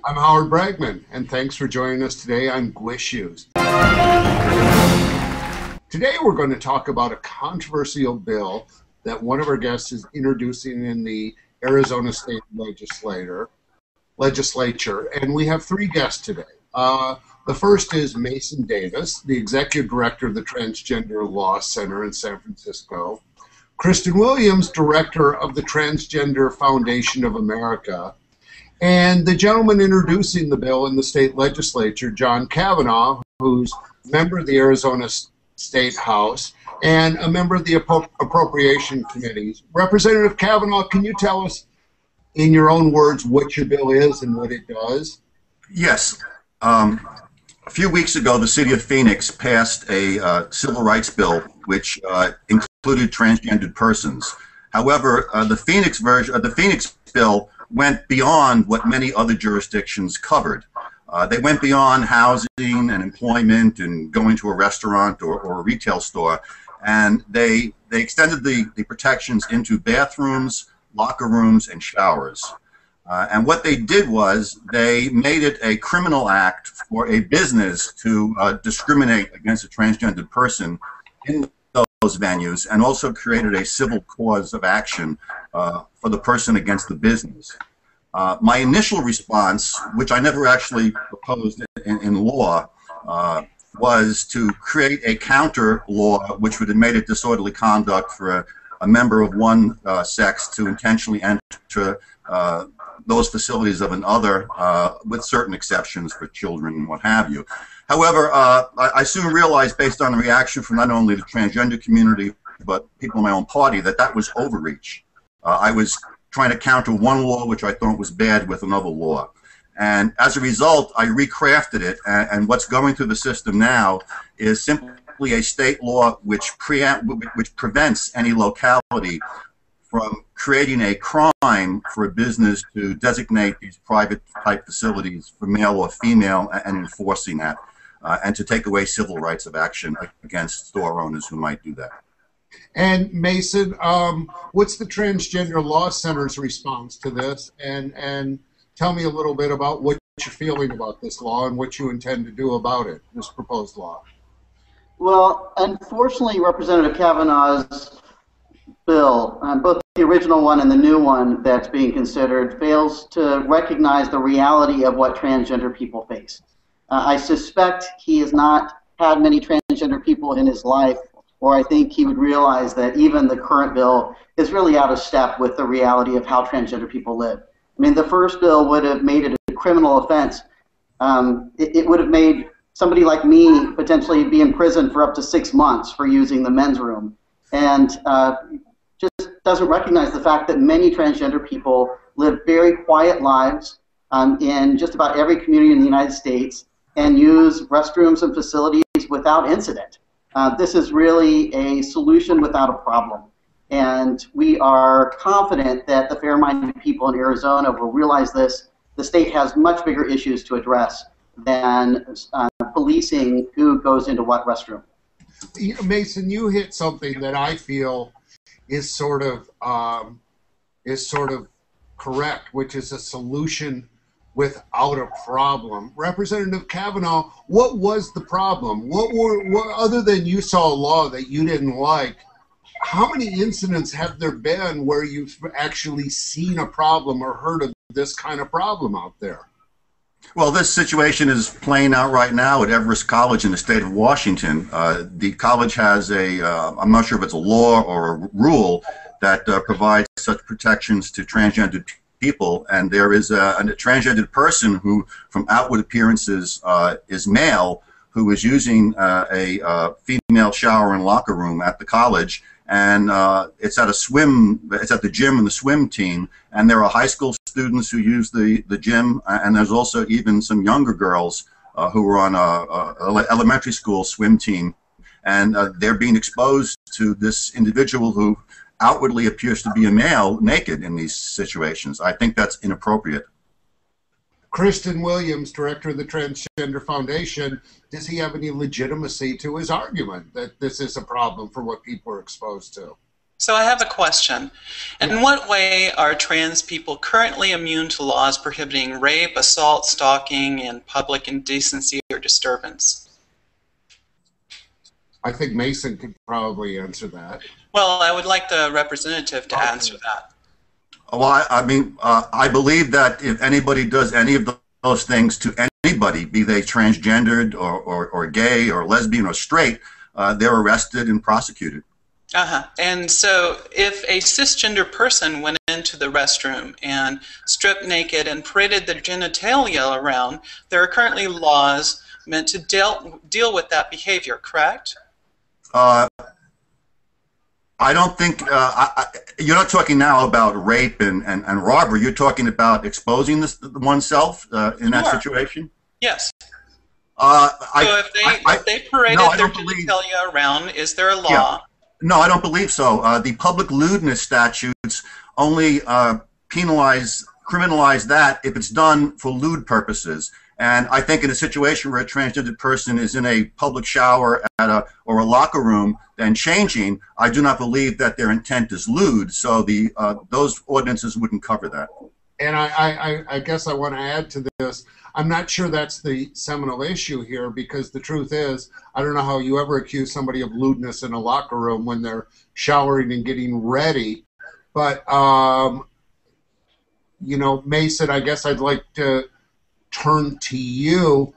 I'm Howard Bragman, and thanks for joining us today on Gwissues. Today we're going to talk about a controversial bill that one of our guests is introducing in the Arizona State Legislature, and we have three guests today. The first is Masen Davis, the Executive Director of the Transgender Law Center in San Francisco. Christan Williams, Director of the Transgender Foundation of America. And the gentleman introducing the bill in the state legislature, John Kavanagh, who's a member of the Arizona State House and a member of the Appropriation Committees. Representative Kavanagh, can you tell us in your own words what your bill is and what it does? Yes. A few weeks ago, the city of Phoenix passed a civil rights bill which included transgendered persons. However, the Phoenix bill went beyond what many other jurisdictions covered. They went beyond housing and employment and going to a restaurant or a retail store, and they extended the protections into bathrooms, locker rooms, and showers. And what they did was they made it a criminal act for a business to discriminate against a transgendered person in those venues, and also created a civil cause of action for the person against the business. My initial response, which I never actually proposed in law, was to create a counter law which would have made it disorderly conduct for a member of one sex to intentionally enter those facilities of another, with certain exceptions for children and what have you. However, I soon realized, based on the reaction from not only the transgender community but people in my own party, that that was overreach. I was trying to counter one law which I thought was bad with another law. And as a result, I recrafted it, and what's going through the system now is simply a state law which prevents any locality from creating a crime for a business to designate these private type facilities for male or female and enforcing that, and to take away civil rights of action against store owners who might do that. And Masen, what's the Transgender Law Center's response to this? And tell me a little bit about what you're feeling about this law and what you intend to do about it, this proposed law. Well, unfortunately, Representative Kavanagh's bill, both the original one and the new one that's being considered, fails to recognize the reality of what transgender people face. I suspect he has not had many transgender people in his life, or I think he would realize that even the current bill is really out of step with the reality of how transgender people live. I mean, the first bill would have made it a criminal offense. It would have made somebody like me potentially be in prison for up to 6 months for using the men's room, and just doesn't recognize the fact that many transgender people live very quiet lives in just about every community in the United States and use restrooms and facilities without incident. This is really a solution without a problem. And we are confident that the fair-minded people in Arizona will realize this. The state has much bigger issues to address than policing who goes into what restroom. Masen, you hit something that I feel is sort of correct, which is a solution without a problem. Representative Kavanagh, what was the problem? What other than you saw a law that you didn't like, how many incidents have there been where you've actually seen a problem or heard of this kind of problem out there? Well, this situation is playing out right now at Everest College in the state of Washington. The college has I'm not sure if it's a law or a rule that provides such protections to transgendered people, and there is a transgendered person who, from outward appearances, is male, who is using a female shower and locker room at the college, and it's at the gym and the swim team, and there are high school students who use the gym, and there's also even some younger girls who are on a elementary school swim team, and they're being exposed to this individual who outwardly appears to be a male naked in these situations. I think that's inappropriate. Christan Williams, director of the Transgender Foundation, does he have any legitimacy to his argument that this is a problem for what people are exposed to? So I have a question. In what way are trans people currently immune to laws prohibiting rape, assault, stalking, and public indecency or disturbance? I think Masen could probably answer that. Well, I would like the representative to answer that. Well, I believe that if anybody does any of those things to anybody, be they transgendered or gay or lesbian or straight, they're arrested and prosecuted. And so if a cisgender person went into the restroom and stripped naked and paraded their genitalia around, there are currently laws meant to deal with that behavior, correct? I don't think, you're not talking now about rape and robbery. You're talking about exposing oneself in that situation? Yes. If they paraded their genitalia around, is there a law? Yeah. No, I don't believe so. The public lewdness statutes only criminalize that if it's done for lewd purposes. And I think in a situation where a transgender person is in a public shower or a locker room and changing, I do not believe that their intent is lewd. So those ordinances wouldn't cover that. And I guess I want to add to this. I'm not sure that's the seminal issue here, because the truth is, I don't know how you ever accuse somebody of lewdness in a locker room when they're showering and getting ready. But, you know, Masen, I guess I'd like to turn to you.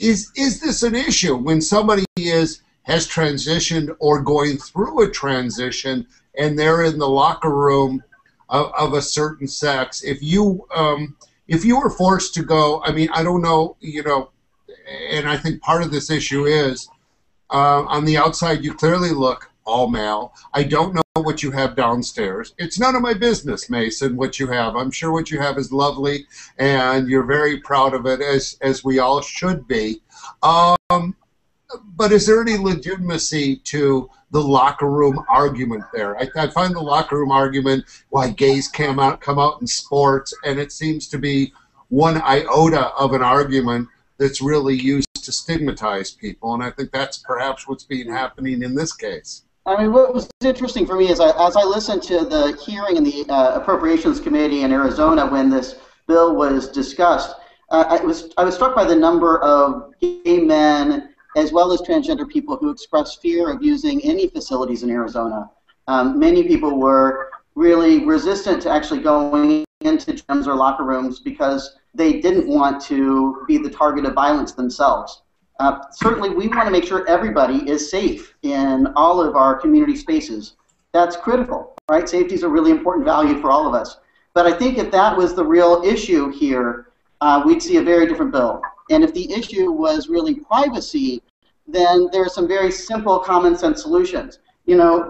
Is this an issue when somebody has transitioned or going through a transition and they're in the locker room of a certain sex? If you were forced to go, I mean, I don't know, you know, and I think part of this issue is on the outside you clearly look all male. I don't know what you have downstairs. It's none of my business, Masen, what you have. I'm sure what you have is lovely, and you're very proud of it, as we all should be. But is there any legitimacy to the locker room argument there? I find the locker room argument why gays come out in sports, and it seems to be one iota of an argument that's really used to stigmatize people, and I think that's perhaps what's happening in this case. I mean, what was interesting for me is as I listened to the hearing in the Appropriations Committee in Arizona when this bill was discussed, I was struck by the number of gay men as well as transgender people who expressed fear of using any facilities in Arizona. Many people were really resistant to actually going into gyms or locker rooms because they didn't want to be the target of violence themselves. Certainly, we want to make sure everybody is safe in all of our community spaces. That's critical, right? Safety is a really important value for all of us. But I think if that was the real issue here, we'd see a very different bill. And if the issue was really privacy, then there are some very simple common sense solutions. You know,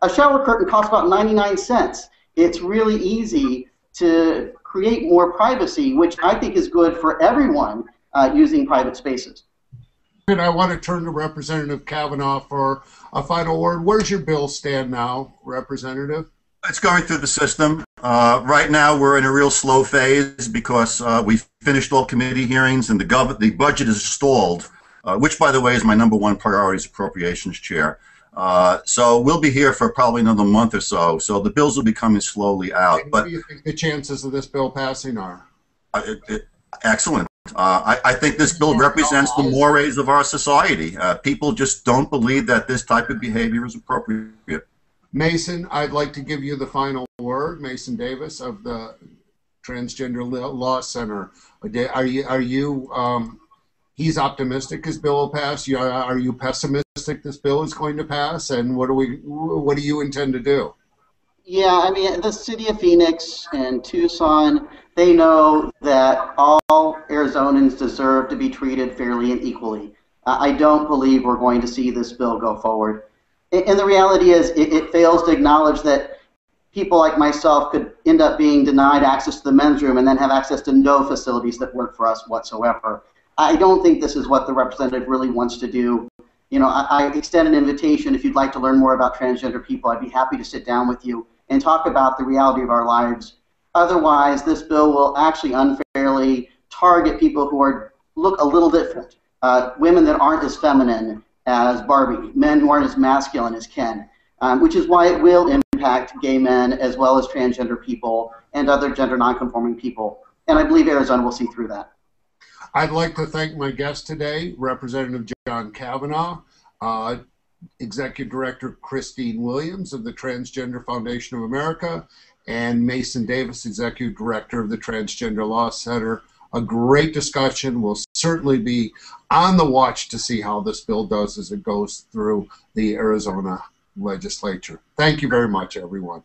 a shower curtain costs about 99 cents. It's really easy to create more privacy, which I think is good for everyone using private spaces. And I want to turn to Representative Kavanagh for a final word. Where's your bill stand now, Representative? It's going through the system. Right now we're in a real slow phase because we've finished all committee hearings and the budget is stalled, which, by the way, is my #1 priority as Appropriations Chair. So we'll be here for probably another month or so. So the bills will be coming slowly out. And what do you think the chances of this bill passing are? Excellent. I think this bill represents the mores of our society. People just don't believe that this type of behavior is appropriate. Masen, I'd like to give you the final word. Masen Davis of the Transgender Law Center. Are you he's optimistic this bill will pass. Are you pessimistic this bill is going to pass? And what do you intend to do? Yeah, I mean, the city of Phoenix and Tucson, they know that all Arizonans deserve to be treated fairly and equally. I don't believe we're going to see this bill go forward. And the reality is it fails to acknowledge that people like myself could end up being denied access to the men's room and then have access to no facilities that work for us whatsoever. I don't think this is what the representative really wants to do. You know, I extend an invitation. If you'd like to learn more about transgender people, I'd be happy to sit down with you and talk about the reality of our lives. Otherwise, this bill will actually unfairly target people who look a little different. Women that aren't as feminine as Barbie, men who aren't as masculine as Ken. which is why it will impact gay men as well as transgender people and other gender nonconforming people. And I believe Arizona will see through that. I'd like to thank my guest today, Representative John Kavanagh, Executive Director Christine Williams of the Transgender Foundation of America, and Masen Davis, Executive Director of the Transgender Law Center. A great discussion. We'll certainly be on the watch to see how this bill does as it goes through the Arizona legislature. Thank you very much, everyone.